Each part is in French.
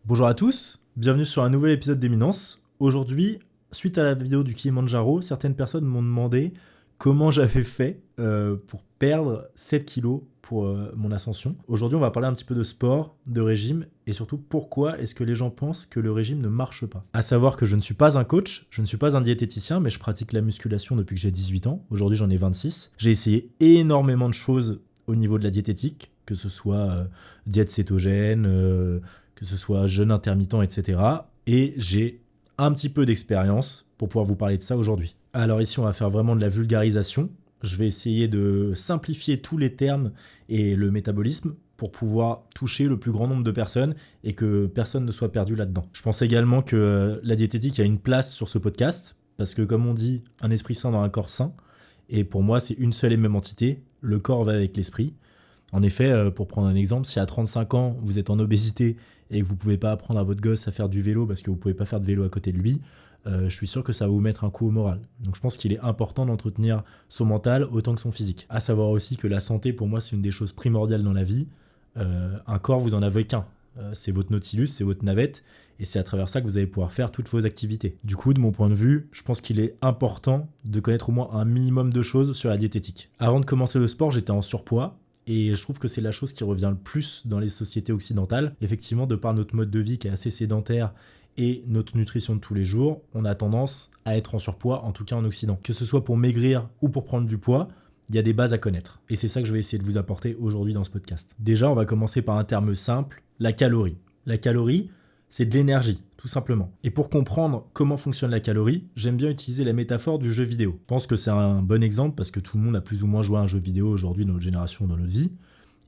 Bonjour à tous, bienvenue sur un nouvel épisode d'Éminence. Aujourd'hui, suite à la vidéo du Kilimanjaro, certaines personnes m'ont demandé comment j'avais fait pour perdre 7 kilos pour mon ascension. Aujourd'hui, on va parler un petit peu de sport, de régime et surtout pourquoi est-ce que les gens pensent que le régime ne marche pas. À savoir que je ne suis pas un coach, je ne suis pas un diététicien, mais je pratique la musculation depuis que j'ai 18 ans. Aujourd'hui, j'en ai 26. J'ai essayé énormément de choses au niveau de la diététique, que ce soit diète cétogène, que ce soit jeûne intermittent, etc. Et j'ai un petit peu d'expérience pour pouvoir vous parler de ça aujourd'hui. Alors ici, on va faire vraiment de la vulgarisation. Je vais essayer de simplifier tous les termes et le métabolisme pour pouvoir toucher le plus grand nombre de personnes et que personne ne soit perdu là-dedans. Je pense également que la diététique a une place sur ce podcast parce que comme on dit, un esprit sain dans un corps sain. Et pour moi, c'est une seule et même entité. Le corps va avec l'esprit. En effet, pour prendre un exemple, si à 35 ans, vous êtes en obésité et que vous ne pouvez pas apprendre à votre gosse à faire du vélo parce que vous ne pouvez pas faire de vélo à côté de lui, je suis sûr que ça va vous mettre un coup au moral. Donc je pense qu'il est important d'entretenir son mental autant que son physique. À savoir aussi que la santé, pour moi, c'est une des choses primordiales dans la vie. Un corps, vous en avez qu'un. C'est votre Nautilus, c'est votre navette, et c'est à travers ça que vous allez pouvoir faire toutes vos activités. Du coup, de mon point de vue, je pense qu'il est important de connaître au moins un minimum de choses sur la diététique. Avant de commencer le sport, j'étais en surpoids, et je trouve que c'est la chose qui revient le plus dans les sociétés occidentales. Effectivement, de par notre mode de vie qui est assez sédentaire et notre nutrition de tous les jours, on a tendance à être en surpoids, en tout cas en Occident. Que ce soit pour maigrir ou pour prendre du poids, il y a des bases à connaître. Et c'est ça que je vais essayer de vous apporter aujourd'hui dans ce podcast. Déjà, on va commencer par un terme simple, la calorie. La calorie, c'est de l'énergie, tout simplement. Et pour comprendre comment fonctionne la calorie, j'aime bien utiliser la métaphore du jeu vidéo. Je pense que c'est un bon exemple parce que tout le monde a plus ou moins joué à un jeu vidéo aujourd'hui dans notre génération, dans notre vie,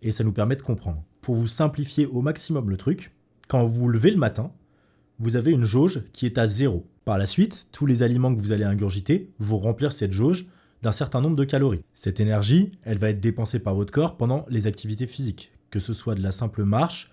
et ça nous permet de comprendre. Pour vous simplifier au maximum le truc, quand vous vous levez le matin, vous avez une jauge qui est à 0. Par la suite, tous les aliments que vous allez ingurgiter vont remplir cette jauge d'un certain nombre de calories. Cette énergie, elle va être dépensée par votre corps pendant les activités physiques, que ce soit de la simple marche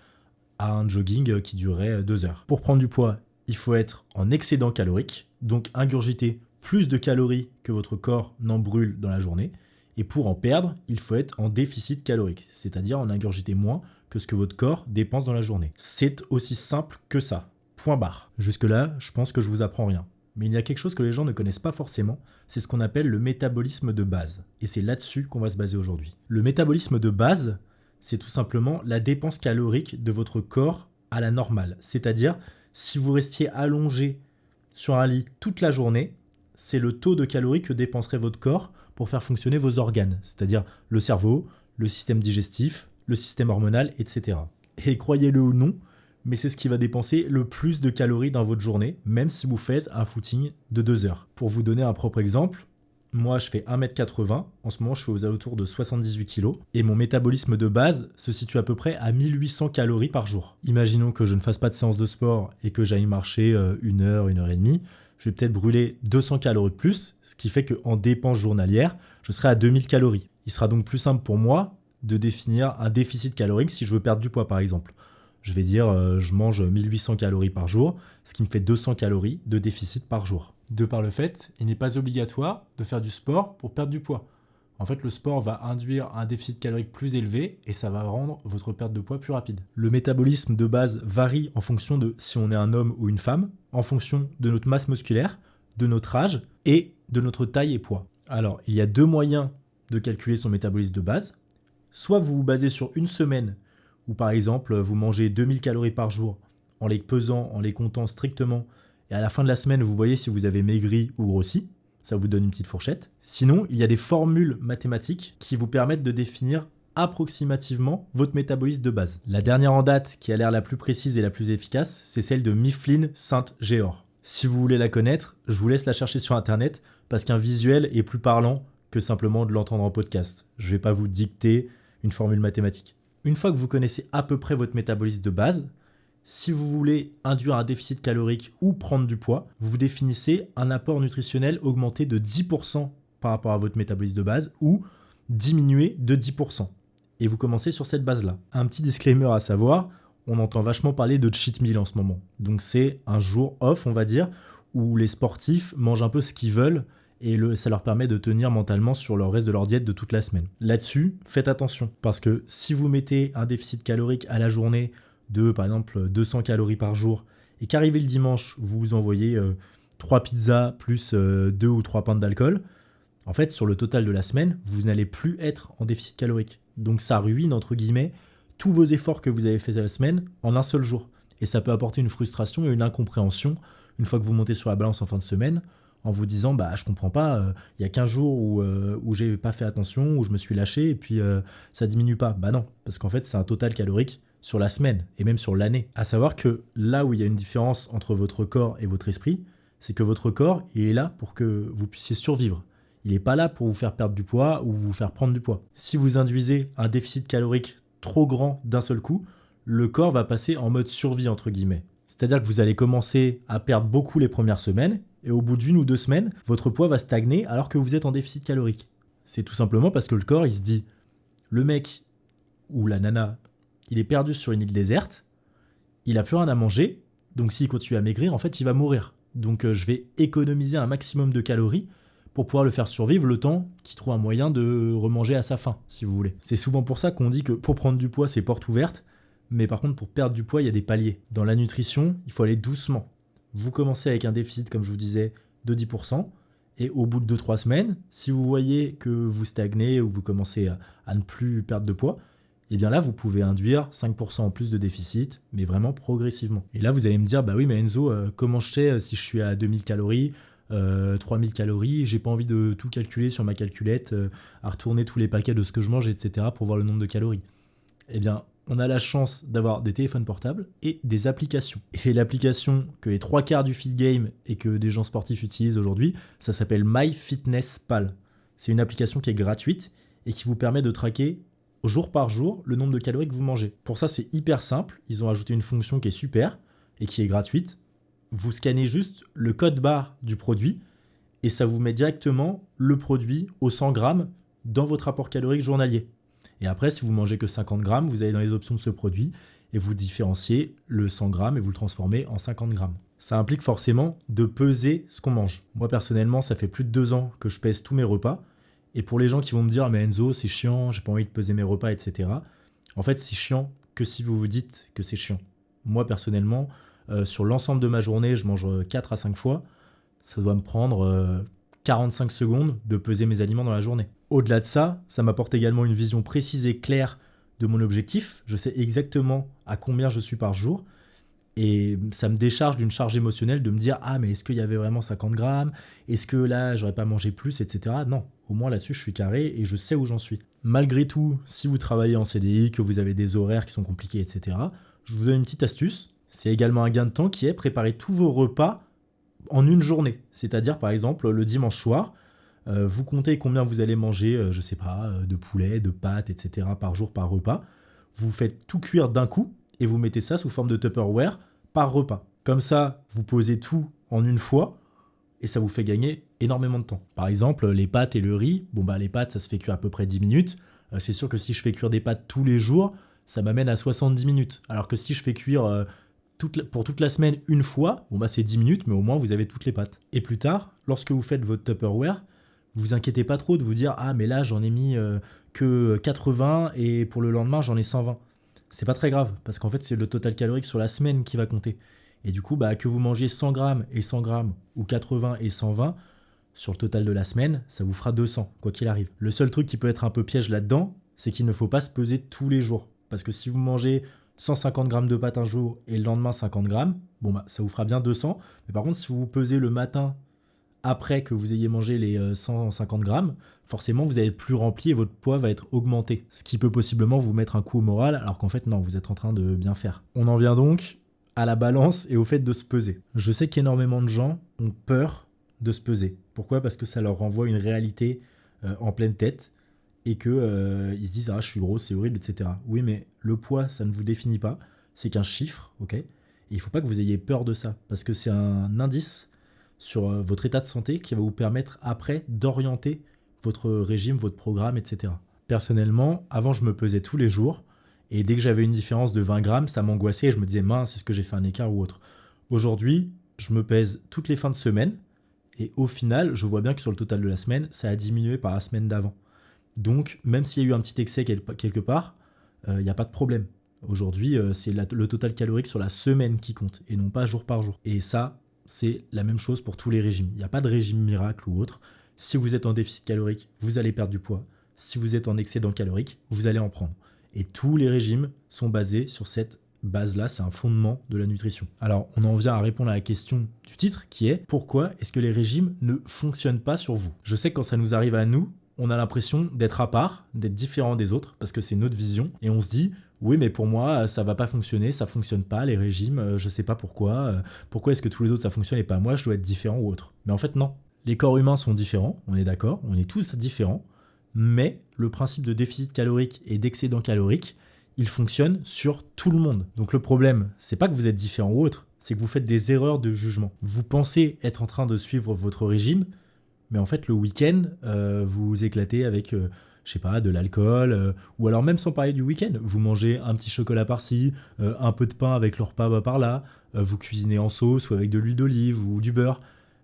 à un jogging qui durerait 2 heures. Pour prendre du poids, il faut être en excédent calorique, donc ingurgiter plus de calories que votre corps n'en brûle dans la journée. Et pour en perdre, il faut être en déficit calorique, c'est-à-dire en ingurgiter moins que ce que votre corps dépense dans la journée. C'est aussi simple que ça. Point barre. Jusque-là, je pense que je vous apprends rien. Mais il y a quelque chose que les gens ne connaissent pas forcément, c'est ce qu'on appelle le métabolisme de base. Et c'est là-dessus qu'on va se baser aujourd'hui. Le métabolisme de base, c'est tout simplement la dépense calorique de votre corps à la normale. C'est-à-dire, si vous restiez allongé sur un lit toute la journée, c'est le taux de calories que dépenserait votre corps pour faire fonctionner vos organes, c'est-à-dire le cerveau, le système digestif, le système hormonal, etc. Et croyez-le ou non, mais c'est ce qui va dépenser le plus de calories dans votre journée, même si vous faites un footing de 2 heures. Pour vous donner un propre exemple, moi je fais 1m80, en ce moment je fais aux alentours de 78 kg, et mon métabolisme de base se situe à peu près à 1800 calories par jour. Imaginons que je ne fasse pas de séance de sport et que j'aille marcher 1 heure, 1 heure et demie, je vais peut-être brûler 200 calories de plus, ce qui fait qu'en dépenses journalières, je serai à 2000 calories. Il sera donc plus simple pour moi de définir un déficit calorique si je veux perdre du poids par exemple. Je vais dire, je mange 1800 calories par jour, ce qui me fait 200 calories de déficit par jour. De par le fait, il n'est pas obligatoire de faire du sport pour perdre du poids. En fait, le sport va induire un déficit calorique plus élevé et ça va rendre votre perte de poids plus rapide. Le métabolisme de base varie en fonction de si on est un homme ou une femme, en fonction de notre masse musculaire, de notre âge et de notre taille et poids. Alors, il y a 2 moyens de calculer son métabolisme de base. Soit vous vous basez sur une semaine où par exemple vous mangez 2000 calories par jour en les pesant, en les comptant strictement, et à la fin de la semaine vous voyez si vous avez maigri ou grossi, ça vous donne une petite fourchette. Sinon, il y a des formules mathématiques qui vous permettent de définir approximativement votre métabolisme de base. La dernière en date qui a l'air la plus précise et la plus efficace, c'est celle de Mifflin Saint-Georg. Si vous voulez la connaître, je vous laisse la chercher sur internet parce qu'un visuel est plus parlant que simplement de l'entendre en podcast. Je ne vais pas vous dicter une formule mathématique. Une fois que vous connaissez à peu près votre métabolisme de base, si vous voulez induire un déficit calorique ou prendre du poids, vous définissez un apport nutritionnel augmenté de 10% par rapport à votre métabolisme de base ou diminué de 10%. Et vous commencez sur cette base-là. Un petit disclaimer à savoir, on entend vachement parler de cheat meal en ce moment. Donc c'est un jour off, on va dire, où les sportifs mangent un peu ce qu'ils veulent et ça leur permet de tenir mentalement sur le reste de leur diète de toute la semaine. Là-dessus, faites attention, parce que si vous mettez un déficit calorique à la journée de, par exemple, 200 calories par jour, et qu'arrivé le dimanche, vous vous envoyez 3 pizzas plus 2 ou 3 pintes d'alcool, en fait, sur le total de la semaine, vous n'allez plus être en déficit calorique. Donc ça ruine, entre guillemets, tous vos efforts que vous avez faits à la semaine en un seul jour. Et ça peut apporter une frustration et une incompréhension une fois que vous montez sur la balance en fin de semaine, en vous disant bah je comprends pas, il y a 15 jours où j'ai pas fait attention, où je me suis lâché et puis ça diminue pas. Bah non, parce qu'en fait c'est un total calorique sur la semaine et même sur l'année. À savoir que là où il y a une différence entre votre corps et votre esprit, c'est que votre corps il est là pour que vous puissiez survivre. Il n'est pas là pour vous faire perdre du poids ou vous faire prendre du poids. Si vous induisez un déficit calorique trop grand d'un seul coup, le corps va passer en mode survie entre guillemets. C'est-à-dire que vous allez commencer à perdre beaucoup les premières semaines et au bout d'1 ou 2 semaines, votre poids va stagner alors que vous êtes en déficit calorique. C'est tout simplement parce que le corps, il se dit, le mec ou la nana, il est perdu sur une île déserte, il a plus rien à manger, donc s'il continue à maigrir, en fait, il va mourir. Donc je vais économiser un maximum de calories pour pouvoir le faire survivre le temps qu'il trouve un moyen de remanger à sa faim, si vous voulez. C'est souvent pour ça qu'on dit que pour prendre du poids, c'est porte ouverte, mais par contre, pour perdre du poids, il y a des paliers. Dans la nutrition, il faut aller doucement. Vous commencez avec un déficit, comme je vous disais, de 10%, et au bout de 2-3 semaines, si vous voyez que vous stagnez ou vous commencez à ne plus perdre de poids, et bien là, vous pouvez induire 5% en plus de déficit, mais vraiment progressivement. Et là, vous allez me dire, bah oui, mais Enzo, comment je sais si je suis à 2000 calories 3000 calories, j'ai pas envie de tout calculer sur ma calculette, à retourner tous les paquets de ce que je mange, etc. pour voir le nombre de calories. Eh bien, on a la chance d'avoir des téléphones portables et des applications. Et l'application que les 3 quarts du feed game et que des gens sportifs utilisent aujourd'hui, ça s'appelle MyFitnessPal. C'est une application qui est gratuite et qui vous permet de traquer jour par jour le nombre de calories que vous mangez. Pour ça, c'est hyper simple. Ils ont ajouté une fonction qui est super et qui est gratuite. Vous scannez juste le code barre du produit et ça vous met directement le produit au 100 grammes dans votre rapport calorique journalier. Et après, si vous mangez que 50 grammes, vous allez dans les options de ce produit et vous différenciez le 100 grammes et vous le transformez en 50 grammes. Ça implique forcément de peser ce qu'on mange. Moi, personnellement, ça fait plus de 2 ans que je pèse tous mes repas. Et pour les gens qui vont me dire « Mais Enzo, c'est chiant, j'ai pas envie de peser mes repas, etc. » En fait, c'est chiant que si vous vous dites que c'est chiant. Moi, personnellement, sur l'ensemble de ma journée, je mange 4 à 5 fois. Ça doit me prendre 45 secondes de peser mes aliments dans la journée. Au-delà de ça, ça m'apporte également une vision précise et claire de mon objectif. Je sais exactement à combien je suis par jour. Et ça me décharge d'une charge émotionnelle de me dire « Ah, mais est-ce qu'il y avait vraiment 50 grammes? Est-ce que là, j'aurais pas mangé plus, etc. » Non, au moins là-dessus, je suis carré et je sais où j'en suis. Malgré tout, si vous travaillez en CDI, que vous avez des horaires qui sont compliqués, etc., je vous donne une petite astuce. C'est également un gain de temps qui est préparer tous vos repas en une journée. C'est-à-dire, par exemple, le dimanche soir, vous comptez combien vous allez manger, je sais pas, de poulet, de pâtes, etc. par jour, par repas. Vous faites tout cuire d'un coup et vous mettez ça sous forme de Tupperware par repas. Comme ça, vous posez tout en une fois et ça vous fait gagner énormément de temps. Par exemple, les pâtes et le riz, les pâtes, ça se fait cuire à peu près 10 minutes. C'est sûr que si je fais cuire des pâtes tous les jours, ça m'amène à 70 minutes. Alors que si je fais cuire pour toute la semaine une fois, c'est 10 minutes, mais au moins vous avez toutes les pâtes. Et plus tard, lorsque vous faites votre Tupperware, vous inquiétez pas trop de vous dire « Ah, mais là, j'en ai mis que 80 et pour le lendemain, j'en ai 120. » C'est pas très grave, parce qu'en fait, c'est le total calorique sur la semaine qui va compter. Et du coup, que vous mangiez 100 grammes et 100 grammes, ou 80 et 120, sur le total de la semaine, ça vous fera 200, quoi qu'il arrive. Le seul truc qui peut être un peu piège là-dedans, c'est qu'il ne faut pas se peser tous les jours. Parce que si vous mangez 150 grammes de pâtes un jour et le lendemain 50 grammes, ça vous fera bien 200. Mais par contre, si vous vous pesez le matin après que vous ayez mangé les 150 grammes, forcément, vous allez être plus rempli et votre poids va être augmenté. Ce qui peut possiblement vous mettre un coup au moral, alors qu'en fait, non, vous êtes en train de bien faire. On en vient donc à la balance et au fait de se peser. Je sais qu'énormément de gens ont peur de se peser. Pourquoi ? Parce que ça leur renvoie une réalité en pleine tête et qu'ils se disent « Ah, je suis gros, c'est horrible, etc. » Oui, mais le poids, ça ne vous définit pas. C'est qu'un chiffre, ok ? Et il ne faut pas que vous ayez peur de ça, parce que c'est un indice sur votre état de santé qui va vous permettre après d'orienter votre régime, votre programme, etc. Personnellement, avant, je me pesais tous les jours et dès que j'avais une différence de 20 grammes, ça m'angoissait et je me disais « Mince, est-ce que j'ai fait un écart ou autre ?» Aujourd'hui, je me pèse toutes les fins de semaine et au final, je vois bien que sur le total de la semaine, ça a diminué par la semaine d'avant. Donc, même s'il y a eu un petit excès quelque part, il n'y a pas de problème. Aujourd'hui, c'est le total calorique sur la semaine qui compte et non pas jour par jour. Et ça, c'est la même chose pour tous les régimes. Il n'y a pas de régime miracle ou autre. Si vous êtes en déficit calorique, vous allez perdre du poids. Si vous êtes en excédent calorique, vous allez en prendre. Et tous les régimes sont basés sur cette base-là, c'est un fondement de la nutrition. Alors, on en vient à répondre à la question du titre qui est pourquoi est-ce que les régimes ne fonctionnent pas sur vous? Je sais que quand ça nous arrive à nous, on a l'impression d'être à part, d'être différent des autres parce que c'est notre vision et on se dit oui mais pour moi ça va pas fonctionner, ça fonctionne pas les régimes, je sais pas pourquoi est-ce que tous les autres ça fonctionne et pas moi, je dois être différent ou autre. Mais en fait non, les corps humains sont différents, on est d'accord, on est tous différents, mais le principe de déficit calorique et d'excédent calorique, il fonctionne sur tout le monde. Donc le problème, c'est pas que vous êtes différent ou autre, c'est que vous faites des erreurs de jugement. Vous pensez être en train de suivre votre régime, mais en fait le week-end, vous vous éclatez avec, je sais pas, de l'alcool, ou alors même sans parler du week-end, vous mangez un petit chocolat par-ci, un peu de pain avec le repas par-là, vous cuisinez en sauce ou avec de l'huile d'olive ou du beurre.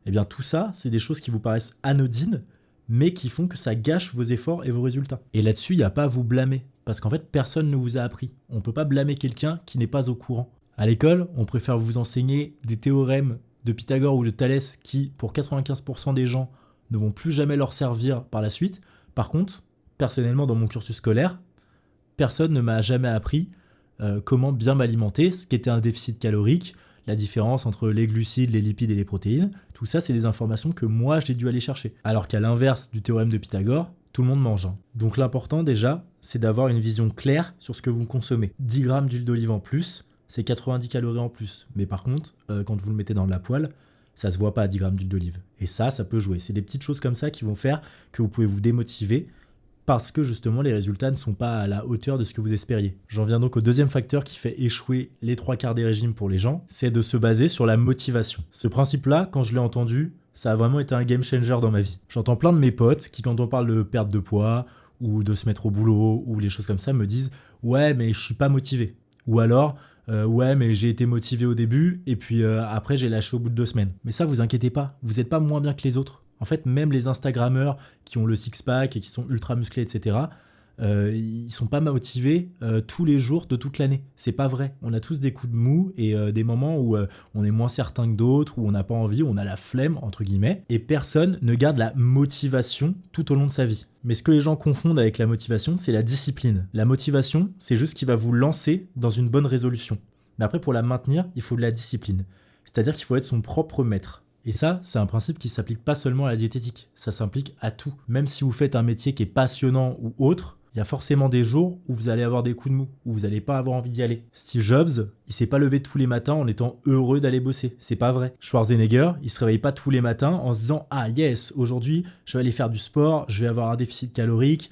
Eh bien tout ça, c'est des choses qui vous paraissent anodines, mais qui font que ça gâche vos efforts et vos résultats. Et là-dessus, il n'y a pas à vous blâmer, parce qu'en fait, personne ne vous a appris. On ne peut pas blâmer quelqu'un qui n'est pas au courant. À l'école, on préfère vous enseigner des théorèmes de Pythagore ou de Thalès qui, pour 95% des gens, ne vont plus jamais leur servir par la suite. Par contre, personnellement, dans mon cursus scolaire, personne ne m'a jamais appris comment bien m'alimenter, ce qu'était un déficit calorique, la différence entre les glucides, les lipides et les protéines. Tout ça, c'est des informations que moi, j'ai dû aller chercher. Alors qu'à l'inverse du théorème de Pythagore, tout le monde mange. Donc l'important déjà, c'est d'avoir une vision claire sur ce que vous consommez. 10 grammes d'huile d'olive en plus, c'est 90 calories en plus. Mais par contre, quand vous le mettez dans de la poêle, ça se voit pas à 10 grammes d'huile d'olive. Et ça peut jouer. C'est des petites choses comme ça qui vont faire que vous pouvez vous démotiver parce que justement les résultats ne sont pas à la hauteur de ce que vous espériez. J'en viens donc au deuxième facteur qui fait échouer les 3/4 des régimes pour les gens, c'est de se baser sur la motivation. Ce principe-là, quand je l'ai entendu, ça a vraiment été un game changer dans ma vie. J'entends plein de mes potes qui, quand on parle de perte de poids ou de se mettre au boulot ou les choses comme ça, me disent « Ouais, mais je suis pas motivé ». Ou alors « Ouais, mais j'ai été motivé au début et puis après j'ai lâché au bout de 2 semaines ». Mais ça, vous inquiétez pas, vous n'êtes pas moins bien que les autres. En fait, même les Instagrammeurs qui ont le six-pack et qui sont ultra musclés, etc., ils sont pas motivés tous les jours de toute l'année. C'est pas vrai. On a tous des coups de mou et des moments où on est moins certain que d'autres, où on n'a pas envie, où on a la flemme, entre guillemets. Et personne ne garde la motivation tout au long de sa vie. Mais ce que les gens confondent avec la motivation, c'est la discipline. La motivation, c'est juste ce qui va vous lancer dans une bonne résolution. Mais après, pour la maintenir, il faut de la discipline. C'est-à-dire qu'il faut être son propre maître. Et ça, c'est un principe qui ne s'applique pas seulement à la diététique, ça s'applique à tout. Même si vous faites un métier qui est passionnant ou autre, il y a forcément des jours où vous allez avoir des coups de mou, où vous n'allez pas avoir envie d'y aller. Steve Jobs, il s'est pas levé tous les matins en étant heureux d'aller bosser, c'est pas vrai. Schwarzenegger, il se réveille pas tous les matins en se disant « Ah yes, aujourd'hui, je vais aller faire du sport, je vais avoir un déficit calorique »,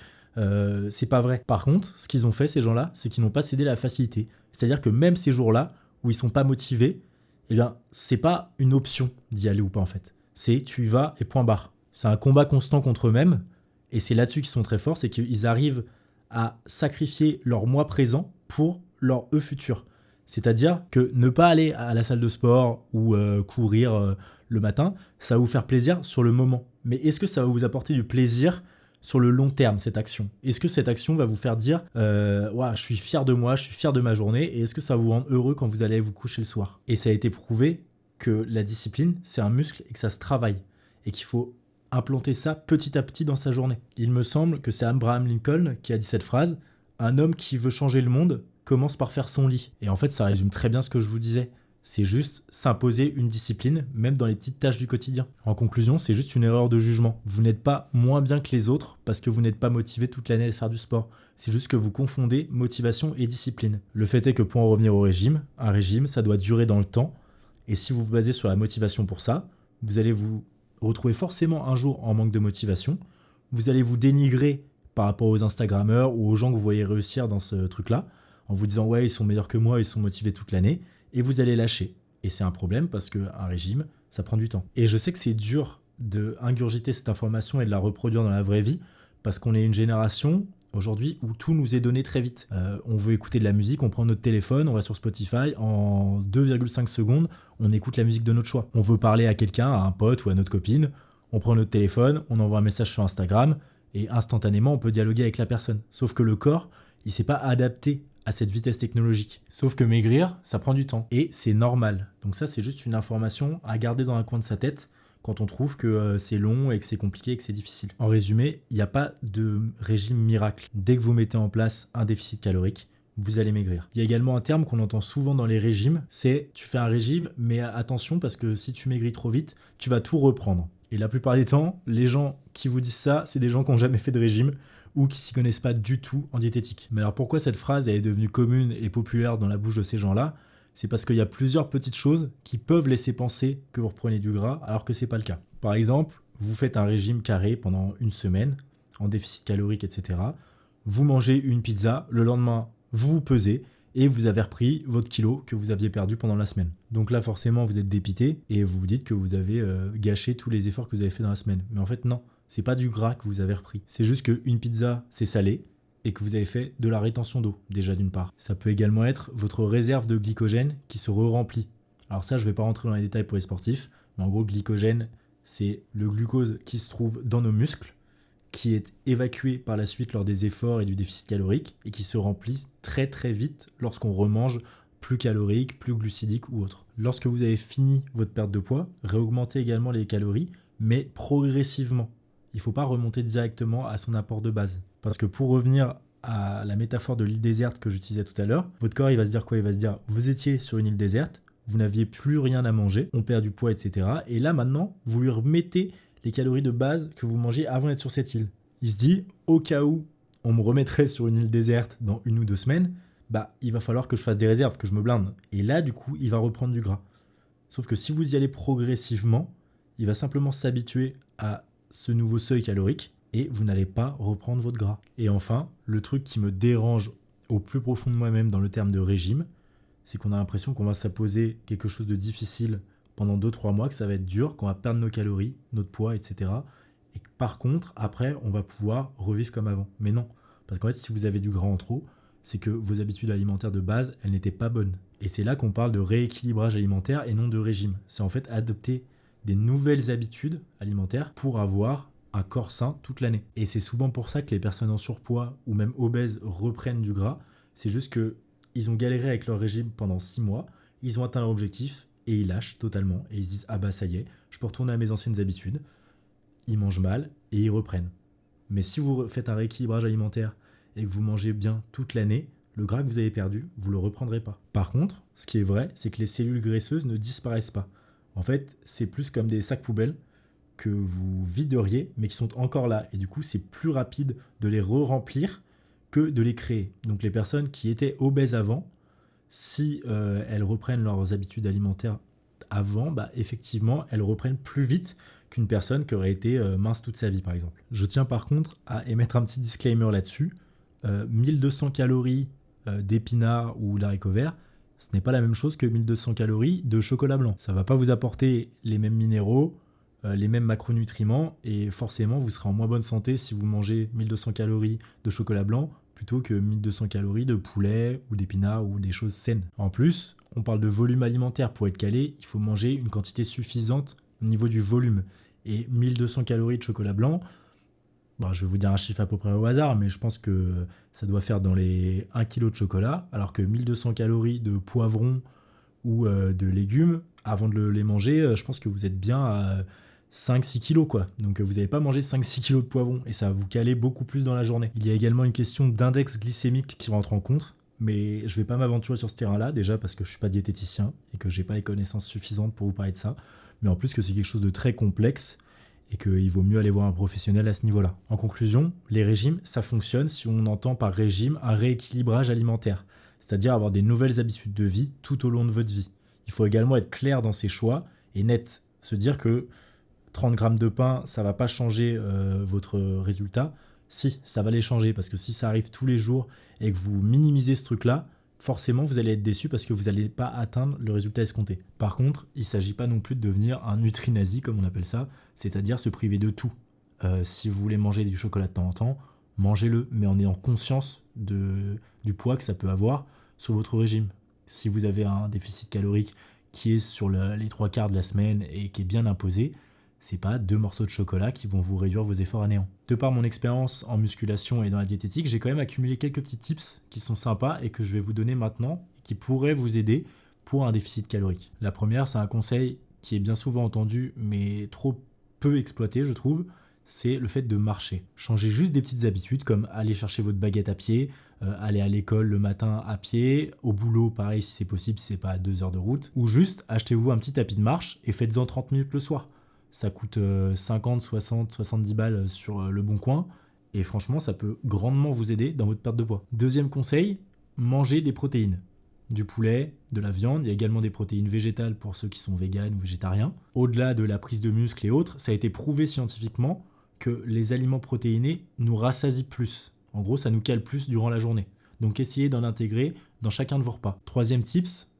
c'est pas vrai. Par contre, ce qu'ils ont fait, ces gens-là, c'est qu'ils n'ont pas cédé à la facilité. C'est-à-dire que même ces jours-là, où ils sont pas motivés, eh bien, c'est pas une option d'y aller ou pas en fait. C'est tu y vas et point barre. C'est un combat constant contre eux-mêmes et c'est là-dessus qu'ils sont très forts, c'est qu'ils arrivent à sacrifier leur moi présent pour leur eux futur. C'est-à-dire que ne pas aller à la salle de sport ou courir le matin, ça va vous faire plaisir sur le moment. Mais est-ce que ça va vous apporter du plaisir sur le long terme, cette action? Est-ce que cette action va vous faire dire ouais, je suis fier de moi, je suis fier de ma journée, et est-ce que ça va vous rendre heureux quand vous allez vous coucher le soir? Et ça a été prouvé que la discipline, c'est un muscle et que ça se travaille, et qu'il faut implanter ça petit à petit dans sa journée. Il me semble que c'est Abraham Lincoln qui a dit cette phrase: « Un homme qui veut changer le monde commence par faire son lit ». Et en fait, ça résume très bien ce que je vous disais. C'est juste s'imposer une discipline, même dans les petites tâches du quotidien. En conclusion, c'est juste une erreur de jugement. Vous n'êtes pas moins bien que les autres parce que vous n'êtes pas motivé toute l'année à faire du sport. C'est juste que vous confondez motivation et discipline. Le fait est que pour en revenir au régime, un régime, ça doit durer dans le temps. Et si vous vous basez sur la motivation pour ça, vous allez vous retrouver forcément un jour en manque de motivation. Vous allez vous dénigrer par rapport aux Instagrammeurs ou aux gens que vous voyez réussir dans ce truc-là, en vous disant « ouais, ils sont meilleurs que moi, ils sont motivés toute l'année ». Et vous allez lâcher. Et c'est un problème parce qu'un régime, ça prend du temps. Et je sais que c'est dur d'ingurgiter cette information et de la reproduire dans la vraie vie parce qu'on est une génération aujourd'hui où tout nous est donné très vite. On veut écouter de la musique, on prend notre téléphone, on va sur Spotify, en 2,5 secondes, on écoute la musique de notre choix. On veut parler à quelqu'un, à un pote ou à notre copine, on prend notre téléphone, on envoie un message sur Instagram et instantanément on peut dialoguer avec la personne. Sauf que le corps, il ne s'est pas adapté à cette vitesse technologique. Sauf que maigrir, ça prend du temps et c'est normal. Donc ça, c'est juste une information à garder dans un coin de sa tête quand on trouve que c'est long et que c'est compliqué et que c'est difficile. En résumé, il n'y a pas de régime miracle. Dès que vous mettez en place un déficit calorique, vous allez maigrir. Il y a également un terme qu'on entend souvent dans les régimes, c'est tu fais un régime, mais attention parce que si tu maigris trop vite, tu vas tout reprendre. Et la plupart des temps, les gens qui vous disent ça, c'est des gens qui n'ont jamais fait de régime ou qui s'y connaissent pas du tout en diététique. Mais alors pourquoi cette phrase elle est devenue commune et populaire dans la bouche de ces gens-là ? C'est parce qu'il y a plusieurs petites choses qui peuvent laisser penser que vous reprenez du gras alors que c'est pas le cas. Par exemple, vous faites un régime carré pendant une semaine, en déficit calorique, etc. Vous mangez une pizza, le lendemain, vous vous pesez et vous avez repris votre kilo que vous aviez perdu pendant la semaine. Donc là, forcément, vous êtes dépité et vous vous dites que vous avez gâché tous les efforts que vous avez fait dans la semaine. Mais en fait, non, c'est pas du gras que vous avez repris. C'est juste qu'une pizza, c'est salé et que vous avez fait de la rétention d'eau, déjà d'une part. Ça peut également être votre réserve de glycogène qui se re-remplit. Alors ça, je ne vais pas rentrer dans les détails pour les sportifs, mais en gros, le glycogène, c'est le glucose qui se trouve dans nos muscles, qui est évacué par la suite lors des efforts et du déficit calorique, et qui se remplit très très vite lorsqu'on remange plus calorique, plus glucidique ou autre. Lorsque vous avez fini votre perte de poids, réaugmentez également les calories, mais progressivement. Il ne faut pas remonter directement à son apport de base. Parce que pour revenir à la métaphore de l'île déserte que j'utilisais tout à l'heure, votre corps il va se dire quoi ? Il va se dire, vous étiez sur une île déserte, vous n'aviez plus rien à manger, on perd du poids, etc. Et là maintenant, vous lui remettez les calories de base que vous mangiez avant d'être sur cette île. Il se dit, au cas où on me remettrait sur une île déserte dans 1 ou 2 semaines, il va falloir que je fasse des réserves, que je me blinde. Et là, du coup, il va reprendre du gras. Sauf que si vous y allez progressivement, il va simplement s'habituer à ce nouveau seuil calorique et vous n'allez pas reprendre votre gras. Et enfin, le truc qui me dérange au plus profond de moi-même dans le terme de régime, c'est qu'on a l'impression qu'on va s'imposer quelque chose de difficile pendant 2-3 mois, que ça va être dur, qu'on va perdre nos calories, notre poids, etc. Et que par contre, après, on va pouvoir revivre comme avant. Mais non, parce qu'en fait, si vous avez du gras en trop, c'est que vos habitudes alimentaires de base, elles n'étaient pas bonnes. Et c'est là qu'on parle de rééquilibrage alimentaire et non de régime. C'est en fait adopter des nouvelles habitudes alimentaires pour avoir un corps sain toute l'année. Et c'est souvent pour ça que les personnes en surpoids ou même obèses reprennent du gras. C'est juste qu'ils ont galéré avec leur régime pendant 6 mois, ils ont atteint leur objectif et ils lâchent totalement. Et ils se disent « Ah bah ça y est, je peux retourner à mes anciennes habitudes ». Ils mangent mal et ils reprennent. Mais si vous faites un rééquilibrage alimentaire et que vous mangez bien toute l'année, le gras que vous avez perdu, vous ne le reprendrez pas. Par contre, ce qui est vrai, c'est que les cellules graisseuses ne disparaissent pas. En fait, c'est plus comme des sacs poubelles que vous videriez, mais qui sont encore là. Et du coup, c'est plus rapide de les re-remplir que de les créer. Donc les personnes qui étaient obèses avant, si elles reprennent leurs habitudes alimentaires avant, effectivement, elles reprennent plus vite qu'une personne qui aurait été mince toute sa vie, par exemple. Je tiens par contre à émettre un petit disclaimer là-dessus. 1200 calories d'épinards ou d'haricots verts, ce n'est pas la même chose que 1200 calories de chocolat blanc. Ça ne va pas vous apporter les mêmes minéraux, les mêmes macronutriments, et forcément, vous serez en moins bonne santé si vous mangez 1200 calories de chocolat blanc plutôt que 1200 calories de poulet ou d'épinards ou des choses saines. En plus, on parle de volume alimentaire. Pour être calé, il faut manger une quantité suffisante au niveau du volume. Et 1200 calories de chocolat blanc, je vais vous dire un chiffre à peu près au hasard, mais je pense que ça doit faire dans les 1 kg de chocolat, alors que 1200 calories de poivrons ou de légumes, avant de les manger, je pense que vous êtes bien à 5-6 kilos, quoi. Donc vous n'allez pas manger 5-6 kilos de poivrons, et ça va vous caler beaucoup plus dans la journée. Il y a également une question d'index glycémique qui rentre en compte, mais je ne vais pas m'aventurer sur ce terrain-là, déjà parce que je ne suis pas diététicien, et que je n'ai pas les connaissances suffisantes pour vous parler de ça, mais en plus que c'est quelque chose de très complexe, et qu'il vaut mieux aller voir un professionnel à ce niveau-là. En conclusion, les régimes, ça fonctionne si on entend par régime un rééquilibrage alimentaire, c'est-à-dire avoir des nouvelles habitudes de vie tout au long de votre vie. Il faut également être clair dans ses choix et net, se dire que 30 grammes de pain, ça ne va pas changer votre résultat. Si, ça va les changer, parce que si ça arrive tous les jours et que vous minimisez ce truc-là, forcément, vous allez être déçu parce que vous n'allez pas atteindre le résultat escompté. Par contre, il ne s'agit pas non plus de devenir un nutri-nazi, comme on appelle ça, c'est-à-dire se priver de tout. Si vous voulez manger du chocolat de temps en temps, mangez-le, mais en ayant conscience du poids que ça peut avoir sur votre régime. Si vous avez un déficit calorique qui est sur les 3/4 de la semaine et qui est bien imposé, C'est pas 2 morceaux de chocolat qui vont vous réduire vos efforts à néant. De par mon expérience en musculation et dans la diététique, j'ai quand même accumulé quelques petits tips qui sont sympas et que je vais vous donner maintenant et qui pourraient vous aider pour un déficit calorique. La première, c'est un conseil qui est bien souvent entendu mais trop peu exploité, je trouve, c'est le fait de marcher. Changez juste des petites habitudes comme aller chercher votre baguette à pied, aller à l'école le matin à pied, au boulot pareil si c'est possible, si c'est pas à 2 heures de route, ou juste achetez-vous un petit tapis de marche et faites-en 30 minutes le soir. Ça coûte 50, 60, 70 balles sur le bon coin et franchement ça peut grandement vous aider dans votre perte de poids. Deuxième conseil, mangez des protéines. Du poulet, de la viande, il y a également des protéines végétales pour ceux qui sont véganes ou végétariens. Au-delà de la prise de muscles et autres, ça a été prouvé scientifiquement que les aliments protéinés nous rassasient plus. En gros, ça nous cale plus durant la journée. Donc essayez d'en intégrer dans chacun de vos repas. Troisième tips,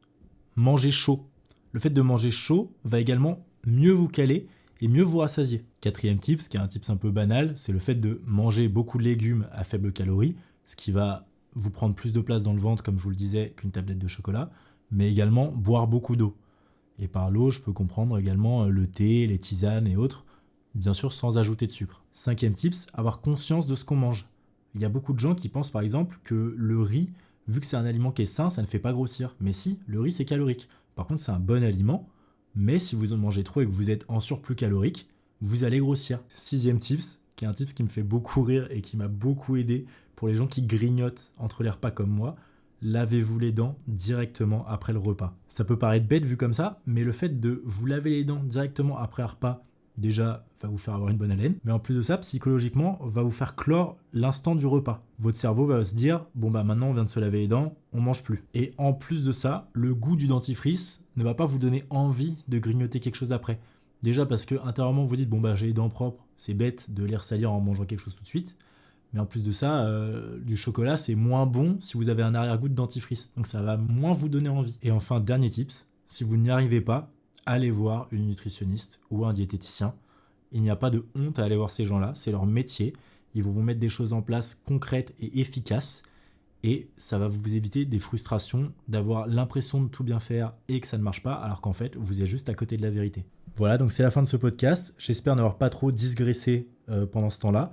mangez chaud. Le fait de manger chaud va également mieux vous caler et mieux vous rassasier. Quatrième tips, qui est un tips un peu banal, c'est le fait de manger beaucoup de légumes à faible calorie, ce qui va vous prendre plus de place dans le ventre, comme je vous le disais, qu'une tablette de chocolat, mais également boire beaucoup d'eau. Et par l'eau, je peux comprendre également le thé, les tisanes et autres, bien sûr sans ajouter de sucre. Cinquième tips, avoir conscience de ce qu'on mange. Il y a beaucoup de gens qui pensent par exemple que le riz, vu que c'est un aliment qui est sain, ça ne fait pas grossir. Mais si, le riz c'est calorique. Par contre, c'est un bon aliment, mais si vous en mangez trop et que vous êtes en surplus calorique, vous allez grossir. Sixième tips, qui est un tips qui me fait beaucoup rire et qui m'a beaucoup aidé pour les gens qui grignotent entre les repas comme moi, lavez-vous les dents directement après le repas. Ça peut paraître bête vu comme ça, mais le fait de vous laver les dents directement après un repas, déjà, va vous faire avoir une bonne haleine, mais en plus de ça, psychologiquement, va vous faire clore l'instant du repas. Votre cerveau va se dire, bon bah maintenant on vient de se laver les dents, on mange plus. Et en plus de ça, le goût du dentifrice ne va pas vous donner envie de grignoter quelque chose après. Déjà parce que intérieurement vous dites, bon bah j'ai les dents propres, c'est bête de les ressalir en mangeant quelque chose tout de suite. Mais en plus de ça, du chocolat c'est moins bon si vous avez un arrière-goût de dentifrice. Donc ça va moins vous donner envie. Et enfin, dernier tips, si vous n'y arrivez pas, allez voir une nutritionniste ou un diététicien. Il n'y a pas de honte à aller voir ces gens-là, c'est leur métier. Ils vont vous mettre des choses en place concrètes et efficaces et ça va vous éviter des frustrations, d'avoir l'impression de tout bien faire et que ça ne marche pas alors qu'en fait, vous êtes juste à côté de la vérité. Voilà, donc c'est la fin de ce podcast. J'espère n'avoir pas trop digressé pendant ce temps-là.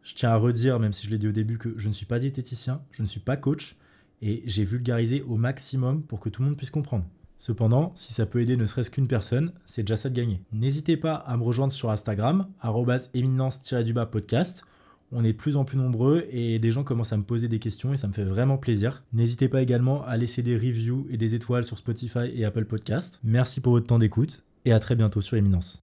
Je tiens à redire, même si je l'ai dit au début, que je ne suis pas diététicien, je ne suis pas coach et j'ai vulgarisé au maximum pour que tout le monde puisse comprendre. Cependant, si ça peut aider ne serait-ce qu'une personne, c'est déjà ça de gagner. N'hésitez pas à me rejoindre sur Instagram, @éminence-podcast. On est de plus en plus nombreux et des gens commencent à me poser des questions et ça me fait vraiment plaisir. N'hésitez pas également à laisser des reviews et des étoiles sur Spotify et Apple Podcast. Merci pour votre temps d'écoute et à très bientôt sur Éminence.